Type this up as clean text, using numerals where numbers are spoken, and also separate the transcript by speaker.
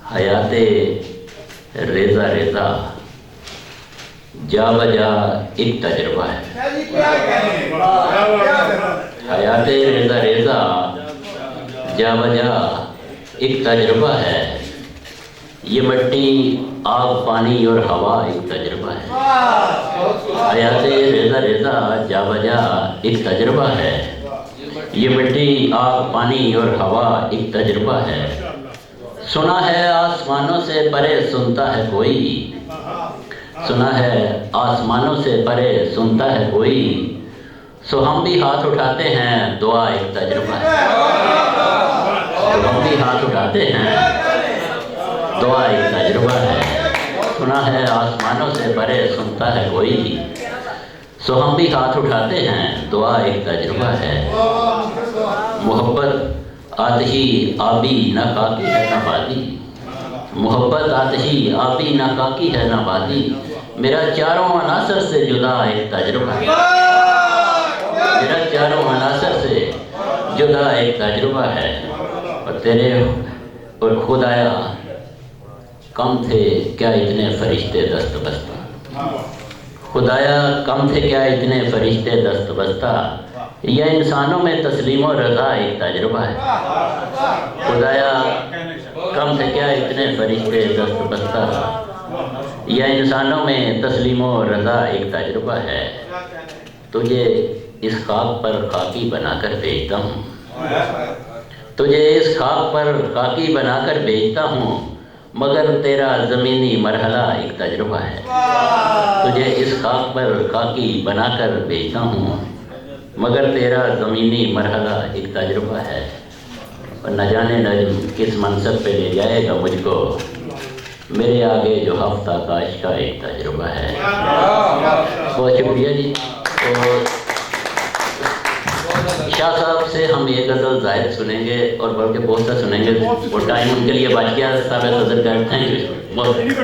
Speaker 1: حیات ریزہ ریزہ جا بجا ایک تجربہ ہے۔ حیات ریزہ ریزہ جا بجا ایک تجربہ ہے، یہ مٹی آگ پانی اور ہوا ایک تجربہ ہے۔ حیات ریزہ ریزہ جا بجا ایک تجربہ ہے، یہ مٹی آگ پانی اور ہوا ایک تجربہ ہے۔ سنا ہے آسمانوں سے پرے سنتا ہے کوئی، سنا ہے آسمانوں سے پرے سنتا ہے کوئی، سو ہم بھی ہاتھ اٹھاتے ہیں دعا ایک تجربہ ہے۔ سو ہم بھی ہاتھ اٹھاتے ہیں دعا ایک تجربہ ہے۔ سنا ہے آسمانوں سے پرے سنتا ہے کوئی، سو ہم بھی ہاتھ اٹھاتے ہیں دعا ایک تجربہ ہے۔ محبت آتشی آبی نہ کاکی ہے نہ بادی، محبت آتشی آبی نہ کاکی ہے نہ بادی، میرا چاروں عناصر سے جدا ایک تجربہ ہے۔ میرا چاروں عناصر سے جدا ایک تجربہ ہے، اور تیرے اور خدایا کم تھے کیا اتنے فرشتے دست بستہ، خدایا کم تھے کیا اتنے فرشتے دست بستہ، یا انسانوں میں تسلیم و رضا ایک تجربہ ہے۔ خدایا کم تھے کیا اتنے فرشتے دست بستہ، یا انسانوں میں تسلیم و رضا ایک تجربہ ہے۔ تجھے اس خاک پر خاکی بنا کر بھیجتا ہوں، تجھے اس خاک پر خاکی بنا کر بھیجتا ہوں، مگر تیرا زمینی مرحلہ ایک تجربہ ہے۔ تجھے اس خاک پر خاکی بنا کر بھیجتا ہوں، مگر تیرا زمینی مرحلہ ایک تجربہ ہے، اور نہ جانے نجم کس منصب پہ لے جائے گا مجھ کو، میرے آگے جو ہفتہ کاش کا ایک تجربہ ہے۔ بہت شکریہ جی۔ اور شاہ صاحب سے ہم یہ غزل زائد سنیں گے اور بلکہ بہت سا سنیں گے، اور ٹائم ان کے لیے بچ گیا، صاحب صدر کا تھینک یو۔